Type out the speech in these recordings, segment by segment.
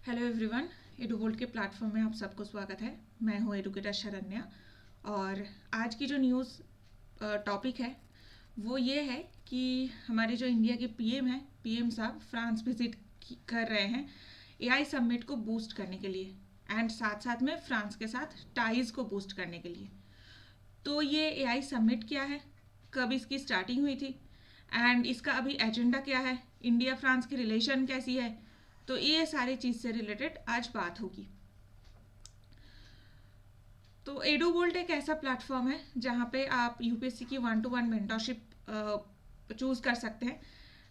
Hello everyone, एडुवोल्ट के platform में आप सबको स्वागत है। मैं हूँ एडुकेटर शरण्या और आज की जो न्यूज़ टॉपिक है वो ये है कि हमारे जो इंडिया के पीएम हैं, पीएम साहब फ्रांस विजिट कर रहे हैं एआई समिट को बूस्ट करने के लिए एंड साथ साथ में फ्रांस के साथ टाइज़ को बूस्ट करने के लिए। तो ये एआई समिट क्या है, कब इसकी स्टार्टिंग हुई थी एंड इसका अभी एजेंडा क्या है, इंडिया फ्रांस की रिलेशन कैसी है, तो ये सारी चीज़ से रिलेटेड आज बात होगी। तो एडुवोल्ट एक ऐसा प्लेटफॉर्म है जहाँ पे आप यूपीएससी की 1-to-1 मेंटरशिप चूज़ कर सकते हैं।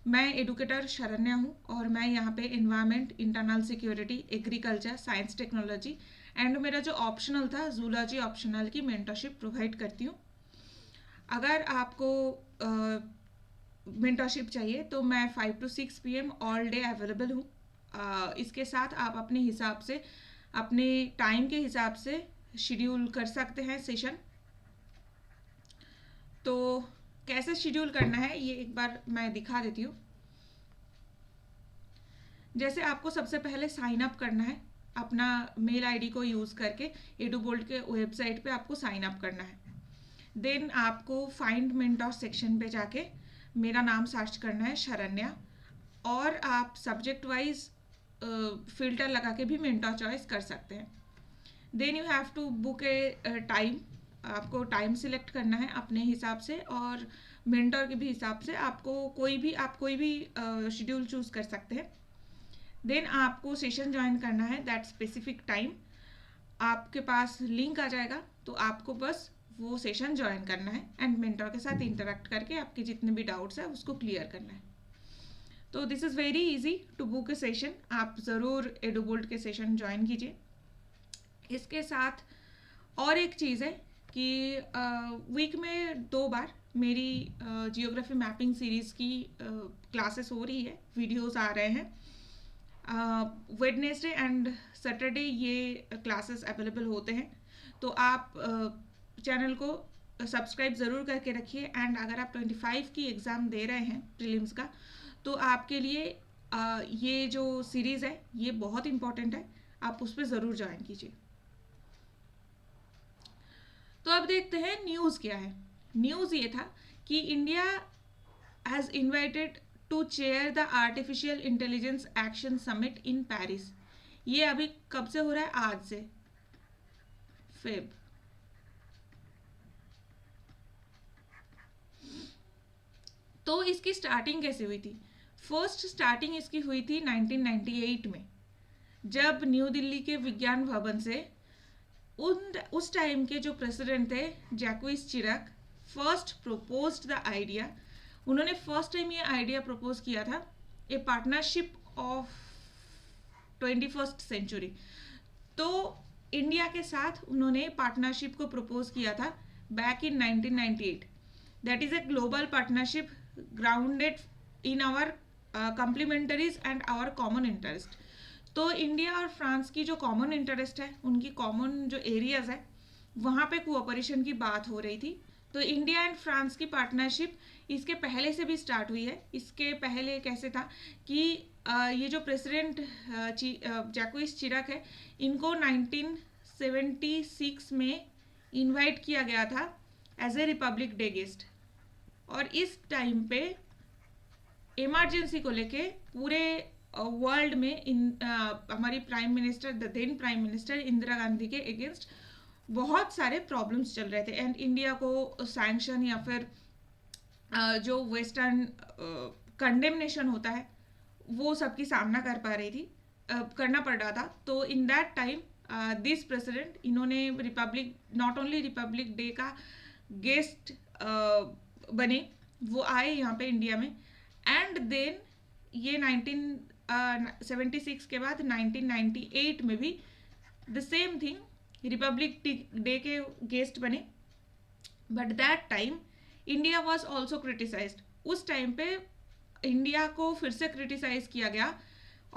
मैं एडुकेटर शरण्या हूँ और मैं यहाँ पे environment, internal security, agriculture, science technology and मेरा जो ऑप्शनल था जूलॉजी ऑप्शनल की मेंटरशिप प्रोवाइड करती हूँ। अगर आपको मेंटरशिप चाहिए तो मैं 5 to 6 PM all day available हूँ। इसके साथ आप अपने हिसाब से, अपने टाइम के हिसाब से शेड्यूल कर सकते हैं सेशन। तो कैसे शेड्यूल करना है ये एक बार मैं दिखा देती हूँ। जैसे आपको सबसे पहले साइन अप करना है, अपना मेल आईडी को यूज़ करके एडुवोल्ट के वेबसाइट पे आपको साइन अप करना है। देन आपको फाइंड मेंटोर सेक्शन पे जाके मेरा नाम सर्च करना है शरण्या, और आप सब्जेक्ट वाइज फिल्टर लगा के भी मेंटोर चॉइस कर सकते हैं। Then you have to book a time, आपको टाइम सिलेक्ट करना है अपने हिसाब से और मेंटोर के भी हिसाब से। आप कोई भी शेड्यूल चूज़ कर सकते हैं। देन आपको सेशन ज्वाइन करना है दैट स्पेसिफिक टाइम। आपके पास लिंक आ जाएगा तो आपको बस वो सेशन ज्वाइन करना है एंड मेंटर के साथ इंटरेक्ट करके आपके जितने भी डाउट्स हैं उसको क्लियर करना है। तो this is very easy to book a session. आप ज़रूर एडुवोल्ट के सेशन ज्वाइन कीजिए। इसके साथ और एक चीज़ है कि वीक में 2 बार मेरी जियोग्राफी मैपिंग सीरीज़ की क्लासेस हो रही है, वीडियोस आ रहे हैं। वेडनेसडे एंड सैटरडे ये क्लासेस अवेलेबल होते हैं। तो आप चैनल को सब्सक्राइब ज़रूर करके रखिए एंड अगर आप 25 की एग्ज़ाम दे रहे हैं प्रीलिम्स का तो आपके लिए ये जो सीरीज़ है ये बहुत इम्पॉर्टेंट है, आप उस पर ज़रूर ज्वाइन कीजिए। तो अब देखते हैं न्यूज़ क्या है। न्यूज़ ये था कि India has invited to chair the artificial intelligence action summit in Paris. ये अभी कब से हो रहा है? आज से फेब। तो इसकी स्टार्टिंग कैसे हुई थी? फर्स्ट स्टार्टिंग इसकी हुई थी 1998 में, जब न्यू दिल्ली के विज्ञान भवन से उस टाइम के जो प्रेसिडेंट थे Jacques Chirac first proposed the idea. उन्होंने फर्स्ट टाइम ये आइडिया प्रपोज किया था, a partnership of 21st century. तो इंडिया के साथ उन्होंने पार्टनरशिप को प्रपोज किया था back in 1998। That is a global partnership grounded in our complementaries and our common interest. तो इंडिया और फ्रांस की जो कॉमन इंटरेस्ट है, उनकी कॉमन जो एरियाज है, वहाँ पे कोऑपरेशन की बात हो रही थी। तो इंडिया एंड फ्रांस की पार्टनरशिप इसके पहले से भी स्टार्ट हुई है। इसके पहले कैसे था कि ये जो प्रेसिडेंट जैक्विस चिराक है, इनको 1976 में इनवाइट किया गया था as a republic day guest. और इस टाइम पे इमरजेंसी को लेके पूरे वर्ल्ड में हमारी prime minister, the then prime minister Indira Gandhi के अगेंस्ट बहुत सारे प्रॉब्लम्स चल रहे थे एंड इंडिया को सैंक्शन या फिर जो वेस्टर्न कंडेमनेशन होता है वो सबकी सामना कर पा रही थी, करना पड़ रहा था। तो in that time this president, इन्होंने republic, not only republic day का गेस्ट बने, वो आए यहाँ पे इंडिया में। एंड देन ये 1976 के बाद 1998 में भी the same thing Republic day के गेस्ट बने। But that time India was also criticised. उस टाइम पे इंडिया को फिर से क्रिटिसाइज किया गया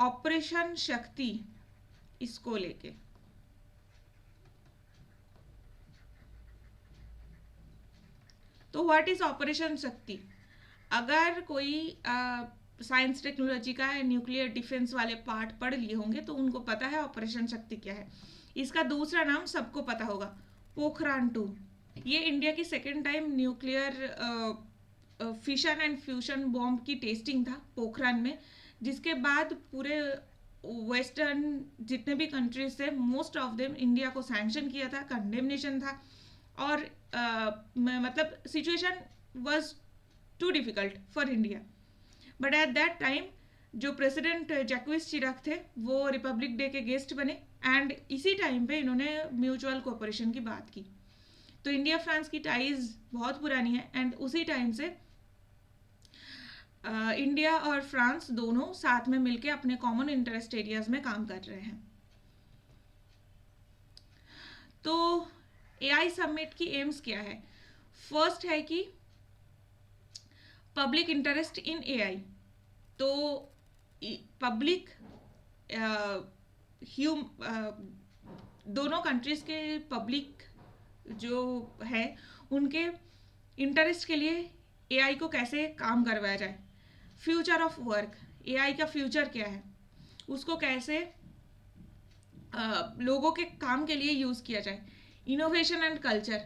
ऑपरेशन शक्ति इसको लेके। तो व्हाट इज ऑपरेशन शक्ति? अगर कोई साइंस टेक्नोलॉजी का न्यूक्लियर डिफेंस वाले पार्ट पढ़ लिए होंगे तो उनको पता है ऑपरेशन शक्ति क्या है। इसका दूसरा नाम सबको पता होगा, पोखरान-2। ये इंडिया की second time nuclear fission and fusion bomb की टेस्टिंग था पोखरान में, जिसके बाद पूरे वेस्टर्न जितने भी कंट्रीज थे मोस्ट ऑफ देम इंडिया को सैंक्शन किया था, कंडेमनेशन था, और मतलब situation was too difficult for India. But at that time जो प्रेसिडेंट जैक्विस चिराक थे वो रिपब्लिक डे के गेस्ट बने, एंड इसी टाइम पे इन्होंने म्यूचुअल कोऑपरेशन की बात की। तो इंडिया फ्रांस की टाइज बहुत पुरानी है, एंड उसी टाइम से इंडिया और फ्रांस दोनों साथ में मिलकर अपने कॉमन इंटरेस्ट एरियाज में काम कर रहे हैं। तो एआई समिट की एम्स क्या है? फर्स्ट है कि पब्लिक इंटरेस्ट इन एआई। तो पब्लिक दोनों कंट्रीज के पब्लिक जो है उनके इंटरेस्ट के लिए एआई को कैसे काम करवाया जाए। फ्यूचर ऑफ वर्क, एआई का फ्यूचर क्या है, उसको कैसे लोगों के काम के लिए यूज़ किया जाए। इनोवेशन एंड कल्चर,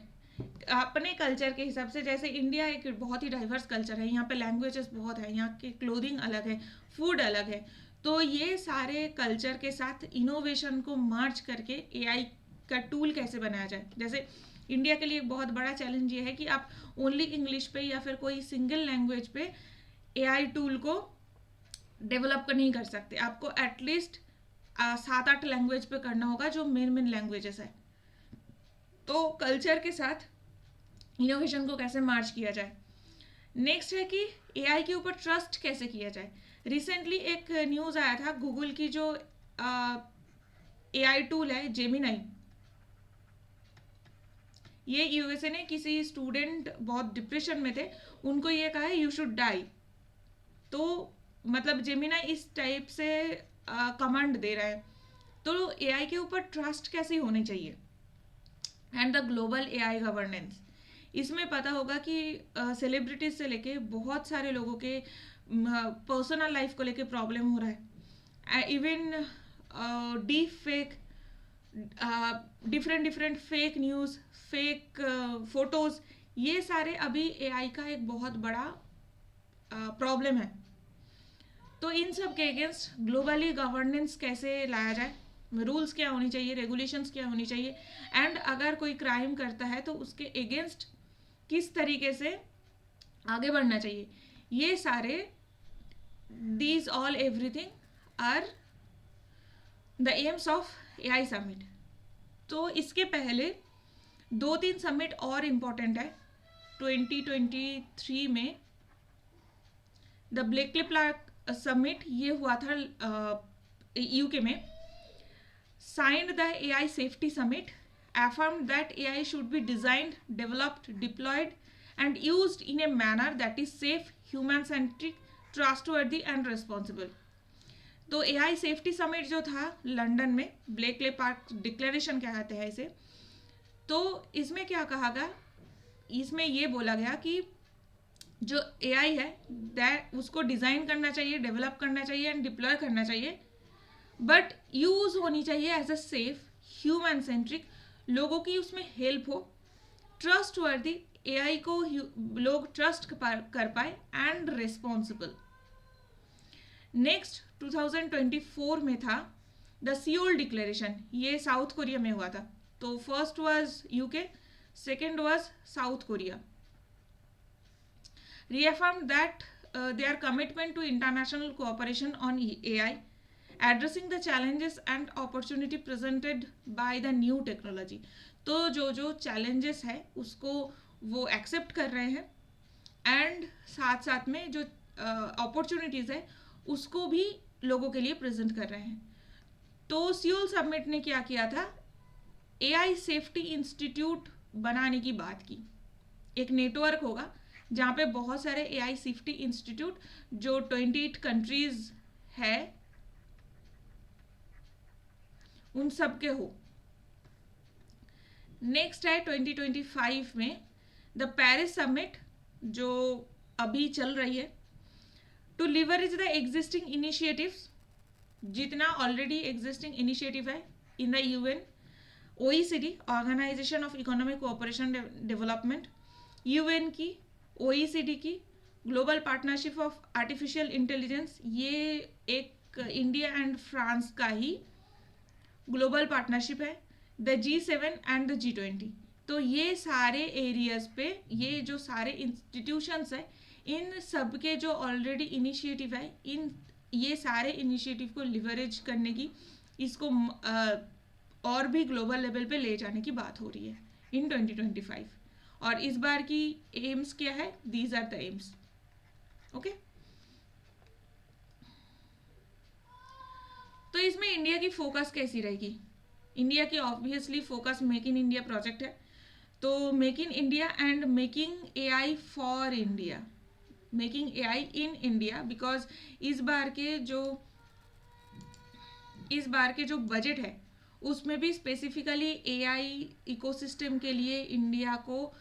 अपने कल्चर के हिसाब से, जैसे इंडिया एक बहुत ही डाइवर्स कल्चर है, यहाँ पे लैंग्वेजेस बहुत है, यहाँ की क्लोथिंग अलग है, फूड अलग है, तो ये सारे कल्चर के साथ इनोवेशन को मर्ज करके एआई का टूल कैसे बनाया जाए। जैसे इंडिया के लिए एक बहुत बड़ा चैलेंज ये है कि आप ओनली इंग्लिश पे या फिर कोई सिंगल लैंग्वेज पे एआई टूल को डेवलप नहीं कर सकते, आपको एटलीस्ट 7-8 लैंग्वेज पे करना होगा जो मेन लैंग्वेजेस है। तो कल्चर के साथ इनोवेशन को कैसे मार्च किया जाए। नेक्स्ट है कि एआई के ऊपर ट्रस्ट कैसे किया जाए। रिसेंटली एक न्यूज़ आया था, गूगल की जो एआई टूल है जेमिनाई, ये यूएसए ने किसी स्टूडेंट बहुत डिप्रेशन में थे, उनको ये कहा है यू शुड डाई। तो मतलब जेमिनाई इस टाइप से कमांड दे रहा है। तो एआई के ऊपर ट्रस्ट कैसे होनी चाहिए। And the global AI governance, इसमें पता होगा कि सेलिब्रिटीज से लेके बहुत सारे लोगों के पर्सनल लाइफ को लेके प्रॉब्लम हो रहा है। Even deep fake, different fake news, fake photos, ये सारे अभी एआई का एक बहुत बड़ा प्रॉब्लम है। तो इन सब के अगेंस्ट ग्लोबली गवर्नेंस कैसे लाया जाए, रूल्स क्या होनी चाहिए, रेगुलेशंस क्या होनी चाहिए, एंड अगर कोई क्राइम करता है तो उसके अगेंस्ट किस तरीके से आगे बढ़ना चाहिए, ये सारे these all everything are the aims of AI summit. तो इसके पहले 2-3 समिट और इम्पॉर्टेंट है। 2023 में द ब्लेकली पार्क समिट ये हुआ था यूके में। Signed the AI safety summit, affirmed that AI should be designed, developed, deployed and used in a manner that is safe, human-centric, trustworthy and responsible. तो AI safety summit जो था London में, Blakely park declaration कहते हैं इसे, तो इसमें क्या कहा गया, इसमें ये बोला गया कि जो AI है दैट उसको डिज़ाइन करना चाहिए, डेवलप करना चाहिए एंड डिप्लॉय करना चाहिए, बट यूज़ होनी चाहिए as a safe, human centric, लोगों की उसमें हेल्प हो, ट्रस्ट वर्दी, एआई को लोग ट्रस्ट कर पाए एंड रिस्पॉन्सिबल। नेक्स्ट 2024 में था द सियोल डिक्लेरेशन, ये साउथ कोरिया में हुआ था। तो first was UK, second was south Korea. reaffirmed that their commitment to international cooperation on AI, addressing the challenges and opportunity presented by the new technology. तो जो challenges है उसको वो accept कर रहे हैं, and साथ साथ में जो opportunities है उसको भी लोगों के लिए present कर रहे हैं। तो सियोल समिट ने क्या किया था, AI सेफ्टी इंस्टीट्यूट बनाने की बात की। एक नेटवर्क होगा जहाँ पे बहुत सारे एआई सेफ्टी इंस्टीट्यूट जो 28 कंट्रीज है उन सब के हो। नेक्स्ट है 2025 में द पेरिस समिट जो अभी चल रही है। To leverage the existing initiatives, जितना ऑलरेडी एग्जिस्टिंग इनिशिएटिव है in the UN, OECD organisation of economic cooperation development, UN की, OECD की, global partnership of artificial intelligence, ये एक इंडिया एंड फ्रांस का ही ग्लोबल पार्टनरशिप है, the G7 and the G20। तो ये सारे एरियाज पे ये जो सारे इंस्टीट्यूशंस है, इन सब के जो ऑलरेडी इनिशिएटिव है, इन ये सारे इनिशिएटिव को लिवरेज करने की, इसको और भी ग्लोबल लेवल पे ले जाने की बात हो रही है इन 2025। और इस बार की एम्स क्या है? These are the aims. Okay, तो इसमें इंडिया की फोकस कैसी रहेगी? इंडिया की obviously focus make in India project है, तो make in India and making AI for India, making AI in India, because इस बार के जो बजट है उसमें भी स्पेसिफिकली AI इकोसिस्टम के लिए इंडिया को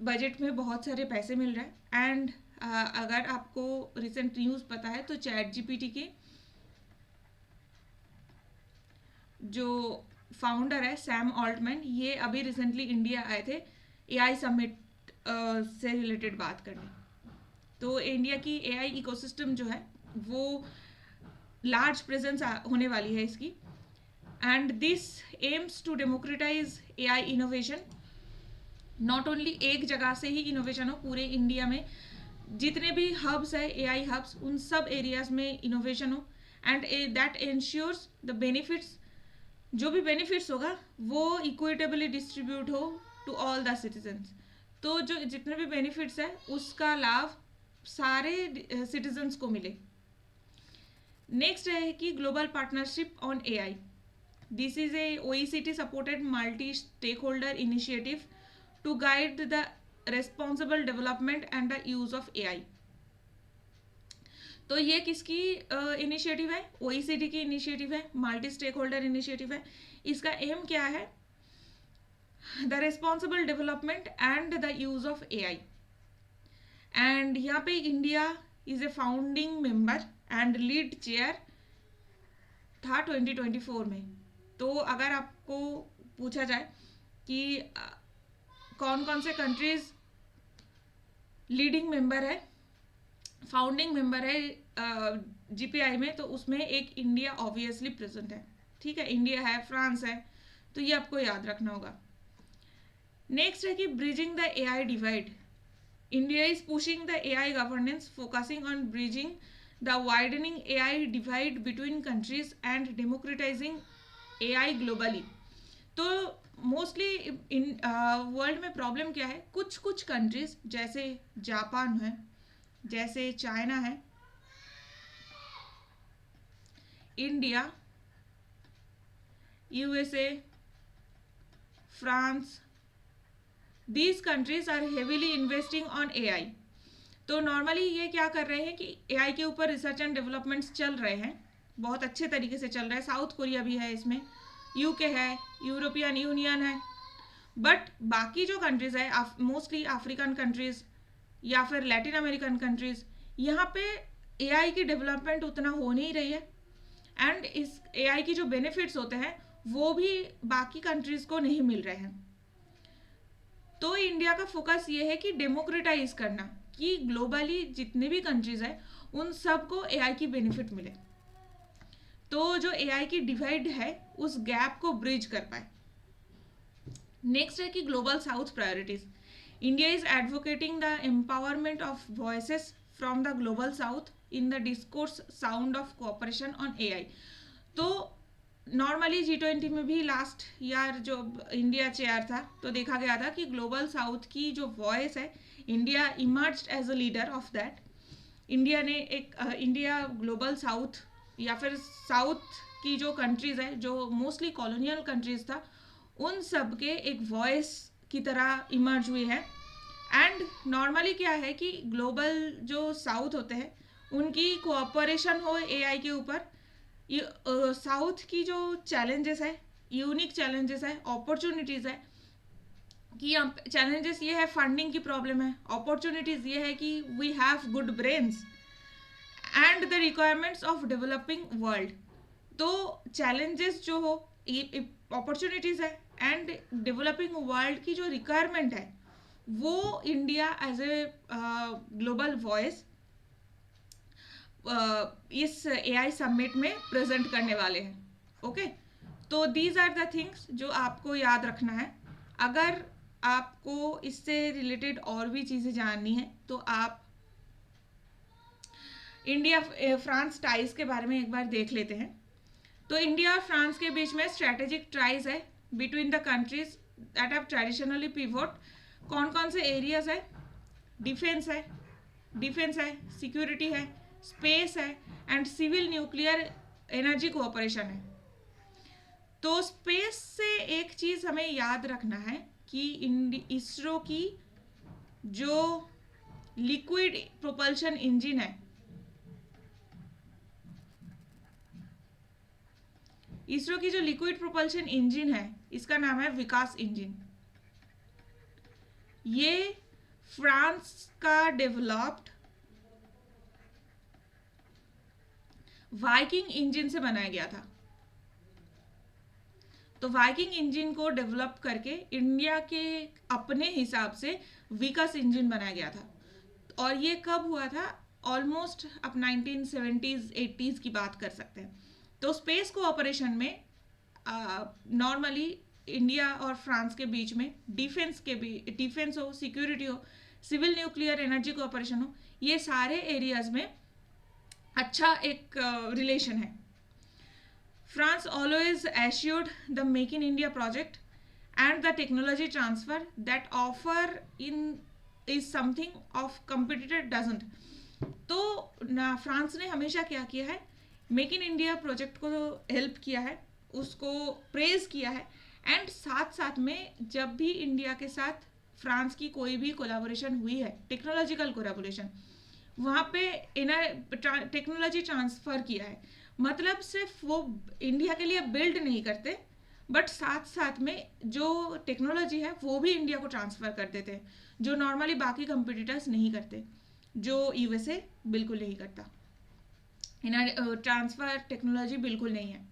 बजट में बहुत सारे पैसे मिल रहे हैं। एंड अगर आपको रिसेंट न्यूज़ पता है तो ChatGPT के जो फाउंडर है सैम ऑल्टमैन, ये अभी रिसेंटली इंडिया आए थे AI समिट से रिलेटेड बात करने। तो इंडिया की AI इकोसिस्टम जो है वो लार्ज प्रेजेंस होने वाली है इसकी, and this aims to democratise AI innovation. Not only एक जगह से ही इनोवेशन हो, पूरे इंडिया में जितने भी हब्स है AI हब्स, उन सब एरियाज में इनोवेशन हो, and that ensures the benefits, जो भी बेनिफिट्स होगा वो इक्विटेबली डिस्ट्रीब्यूट हो टू ऑल द सिटीजन्स। तो जो जितने भी बेनिफिट्स है उसका लाभ सारे सिटीजन्स को मिले। नेक्स्ट है कि global partnership on AI। This is a OECD supported multi stakeholder initiative to guide the responsible development and the use of AI। तो ये किसकी इनिशिएटिव है? OECD की इनिशिएटिव है, मल्टी स्टेक होल्डर इनिशिएटिव है। इसका एम क्या है? The responsible development and the use of AI। And यहाँ पे India is a founding member and lead chair था 2024 में। तो अगर आपको पूछा जाए कि कौन कौन से कंट्रीज लीडिंग मेंबर है, फाउंडिंग मेंबर है GPI में, तो उसमें एक इंडिया ऑब्वियसली प्रेजेंट है। ठीक है, इंडिया है, फ्रांस है, तो ये आपको याद रखना होगा। नेक्स्ट है कि bridging the AI divide. India is pushing the AI governance, focusing on bridging the widening AI divide between countries and democratising AI globally. तो मोस्टली इन वर्ल्ड में प्रॉब्लम क्या है? कुछ कंट्रीज जैसे जापान है, जैसे चाइना है, India, USA, France, these countries are heavily investing on AI। तो नॉर्मली ये क्या कर रहे हैं कि AI के ऊपर रिसर्च एंड डेवलपमेंट्स चल रहे हैं, बहुत अच्छे तरीके से चल रहा है। साउथ कोरिया भी है इसमें, UK है, यूरोपियन यूनियन है, बट बाकी जो कंट्रीज है मोस्टली अफ्रीकन कंट्रीज या फिर लैटिन अमेरिकन कंट्रीज, यहाँ पे AI की डेवलपमेंट उतना हो नहीं रही है, एंड इस AI की जो बेनिफिट्स होते हैं वो भी बाकी कंट्रीज को नहीं मिल रहे हैं। तो इंडिया का फोकस ये है कि डेमोक्रेटाइज करना, कि ग्लोबली जितने भी कंट्रीज है उन सबको AI की बेनिफिट मिले, तो जो AI की डिवाइड है उस गैप को ब्रिज कर पाए। नेक्स्ट है कि global south priorities. India is advocating the empowerment of voices from the global south in the discourse sound of cooperation on AI। तो नॉर्मली G20 में भी लास्ट ईयर जो इंडिया चेयर था तो देखा गया था कि ग्लोबल साउथ की जो वॉइस है, India emerged as a leader of that. India ने एक इंडिया ग्लोबल साउथ या फिर साउथ की जो कंट्रीज है जो मोस्टली कॉलोनियल कंट्रीज था, उन सब के एक वॉइस की तरह इमर्ज हुई है। एंड नॉर्मली क्या है कि ग्लोबल जो साउथ होते हैं उनकी कोऑपरेशन हो AI के ऊपर। साउथ की जो चैलेंजेस है, यूनिक चैलेंजेस है, अपॉर्चुनिटीज़ है कि चैलेंजेस ये है फंडिंग की प्रॉब्लम है, अपॉर्चुनिटीज़ ये है कि we have good brains, and the requirements of developing world. तो चैलेंजेस जो हो, अपॉर्चुनिटीज़ है, एंड डेवलपिंग वर्ल्ड की जो रिक्वायरमेंट है वो India as a global voice इस AI समिट में प्रेजेंट करने वाले हैं। ओके, तो दीज आर द थिंग्स जो आपको याद रखना है। अगर आपको इससे रिलेटेड और भी चीज़ें जाननी है तो आप इंडिया फ्रांस टाइज के बारे में एक बार देख लेते हैं। तो इंडिया और फ्रांस के बीच में स्ट्रैटेजिक टाइज है between the countries that have traditionally pivot. कौन कौन से एरियाज है? डिफेंस है, सिक्योरिटी है, स्पेस है, and civil nuclear energy cooperation है। तो स्पेस से एक चीज़ हमें याद रखना है कि इसरो की जो लिक्विड प्रोपल्शन इंजन है, इसरो की जो लिक्विड प्रोपल्शन इंजन है इसका नाम है विकास इंजन। ये फ्रांस का डेवलप्ड वाइकिंग इंजन से बनाया गया था। तो वाइकिंग इंजन को डेवलप करके इंडिया के अपने हिसाब से विकास इंजन बनाया गया था। और ये कब हुआ था? ऑलमोस्ट आप 1970s 80s की बात कर सकते हैं। तो स्पेस कोऑपरेशन में नॉर्मली इंडिया और फ्रांस के बीच में डिफेंस हो, सिक्योरिटी हो, सिविल न्यूक्लियर एनर्जी कोऑपरेशन हो, ये सारे एरियाज में अच्छा एक रिलेशन है। France always assured the Make in India project and the technology transfer that offer in is something of competitor doesn't। तो फ्रांस ने हमेशा क्या किया है? मेक इन इंडिया प्रोजेक्ट को हेल्प किया है, उसको प्रेज किया है, एंड साथ साथ में जब भी इंडिया के साथ फ्रांस की कोई भी कोलैबोरेशन हुई है, टेक्नोलॉजिकल कोलैबोरेशन, वहाँ पे टेक्नोलॉजी ट्रांसफ़र किया है। मतलब सिर्फ वो इंडिया के लिए बिल्ड नहीं करते, बट साथ साथ में जो टेक्नोलॉजी है वो भी इंडिया को ट्रांसफ़र कर देते हैं, जो नॉर्मली बाकी कंपटीटर्स नहीं करते, जो यूएसए बिल्कुल नहीं करता। ट्रांसफ़र टेक्नोलॉजी बिल्कुल नहीं है।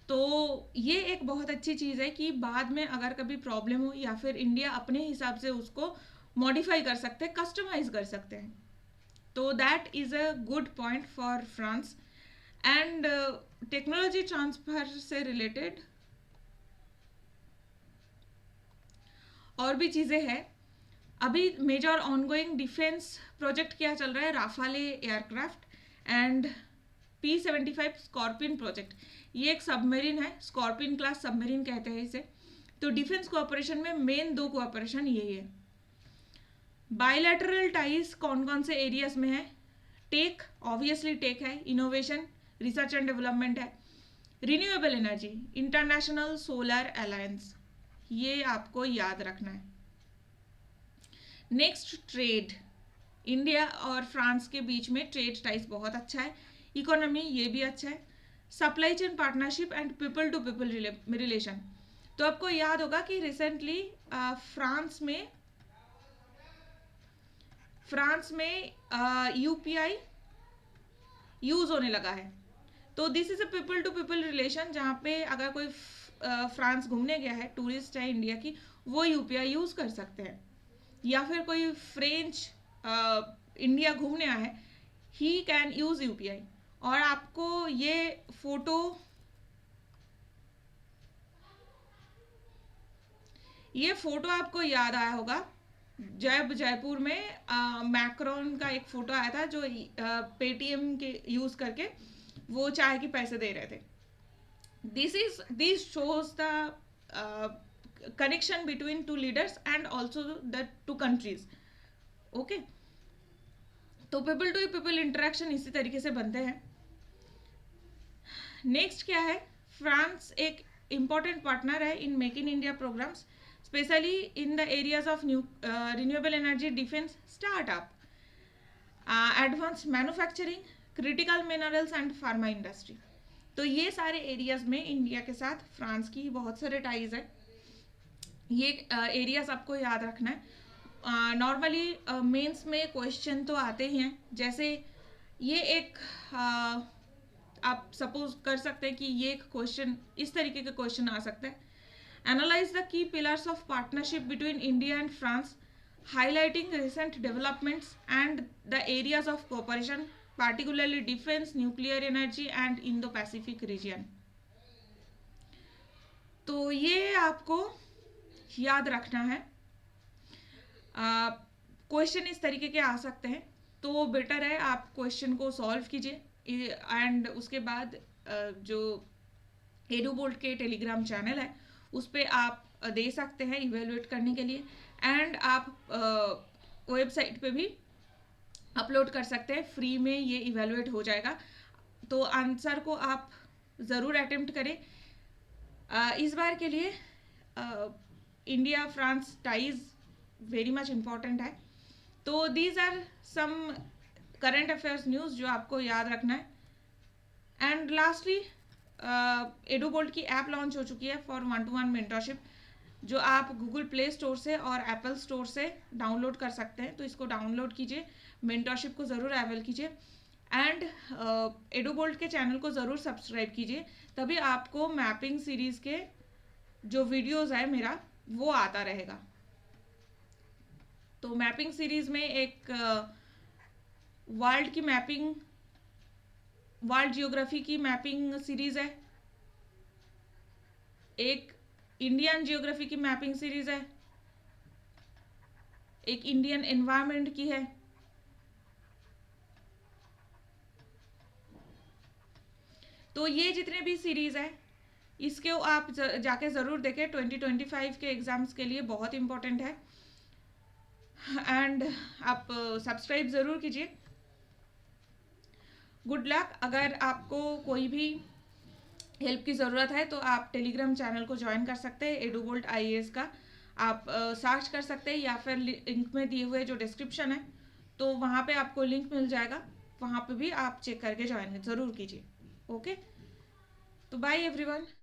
तो ये एक बहुत अच्छी चीज़ है कि बाद में अगर कभी प्रॉब्लम हो या फिर इंडिया अपने हिसाब से उसको मॉडिफाई कर सकते हैं, कस्टमाइज कर सकते हैं। तो that is a good point for France. And technology transfer से रिलेटेड और भी चीज़ें हैं। अभी मेजर ऑनगोइंग डिफेंस प्रोजेक्ट क्या चल रहा है? Rafale aircraft and P-75 scorpion project. ये एक सबमरीन है, स्कॉर्पियन क्लास सबमरीन कहते हैं इसे। तो डिफेंस कोऑपरेशन में मेन 2 कोऑपरेशन यही है। बायलैटरल टाइज कौन कौन से एरियाज में है? टेक, ऑब्वियसली टेक है, इनोवेशन, रिसर्च एंड डेवलपमेंट है, renewable energy, international solar alliance, ये आपको याद रखना है। Next, trade. इंडिया और फ्रांस के बीच में ट्रेड टाइज बहुत अच्छा है, इकोनॉमी ये भी अच्छा है, supply chain partnership and people to people relation. तो आपको याद होगा कि रिसेंटली फ्रांस में UPI यूज होने लगा है। तो this is a people to people relation, जहाँ पे अगर कोई फ्रांस घूमने गया है, टूरिस्ट है इंडिया की, वो UPI यूज कर सकते हैं। या फिर कोई फ्रेंच इंडिया घूमने आया है, ही कैन यूज UPI। और आपको ये फोटो आपको याद आया होगा जब जयपुर में मैक्रोन का एक फोटो आया था, जो पेटीएम के यूज करके वो चाय के पैसे दे रहे थे। This shows the connection between 2 leaders and also the 2 countries. Okay, तो पीपल टू पीपल इंटरेक्शन इसी तरीके से बनते हैं। नेक्स्ट क्या है? फ्रांस एक इम्पॉर्टेंट पार्टनर है in make in India programmes, specially in the areas of renewable energy, defence, startup, advance manufacturing, critical minerals and pharma industry. तो ये सारे एरियाज में इंडिया के साथ फ्रांस की बहुत सारे टाइज है। ये एरियाज आपको याद रखना है। नॉर्मली मेंस में क्वेश्चन तो आते ही हैं, जैसे ये एक आप सपोज कर सकते हैं कि ये एक क्वेश्चन इस तरीके का क्वेश्चन आ सकता है। Analyse the key pillars of partnership between India and France, highlighting recent developments and the areas of cooperation, particularly defense, nuclear energy and Indo-Pacific region। तो ये आपको याद रखना है। क्वेश्चन इस तरीके के आ सकते हैं, तो बेटर है आप क्वेश्चन को सॉल्व कीजिए एंड उसके बाद जो एडुबोल्ट के टेलीग्राम चैनल है उस पर आप दे सकते हैं इवेलुएट करने के लिए, एंड आप वेबसाइट पे भी अपलोड कर सकते हैं, फ्री में ये इवेलुएट हो जाएगा। तो आंसर को आप ज़रूर अटेम्प्ट करें। इस बार के लिए India France ties very much important है। तो these are some current affairs news जो आपको याद रखना है। एंड लास्टली एडुबोल्ट की ऐप लॉन्च हो चुकी है फॉर 1-to-1 मेंटरशिप, जो आप गूगल प्ले स्टोर से और एप्पल स्टोर से डाउनलोड कर सकते हैं। तो इसको डाउनलोड कीजिए, मेंटरशिप को ज़रूर अवेल कीजिए एंड एडुबोल्ट के चैनल को ज़रूर सब्सक्राइब कीजिए, तभी आपको मैपिंग सीरीज़ के जो वीडियोस है मेरा वो आता रहेगा। तो मैपिंग सीरीज़ में एक वर्ल्ड की मैपिंग, वर्ल्ड जियोग्राफी की मैपिंग सीरीज़ है, एक इंडियन जियोग्राफी की मैपिंग सीरीज़ है, एक इंडियन एनवायरनमेंट की है। तो ये जितने भी सीरीज़ है इसके आप जाके ज़रूर देखें, 2025 के एग्ज़ाम्स के लिए बहुत इम्पोर्टेंट है। एंड आप सब्सक्राइब ज़रूर कीजिए। Good luck. अगर आपको कोई भी हेल्प की ज़रूरत है तो आप टेलीग्राम चैनल को ज्वाइन कर सकते हैं, एडुबोल्ट IAS का आप सर्च कर सकते हैं, या फिर लिंक में दिए हुए जो डिस्क्रिप्शन है तो वहाँ पे आपको लिंक मिल जाएगा, वहाँ पे भी आप चेक करके ज्वाइन ज़रूर कीजिए। ओके, तो बाय एवरीवन।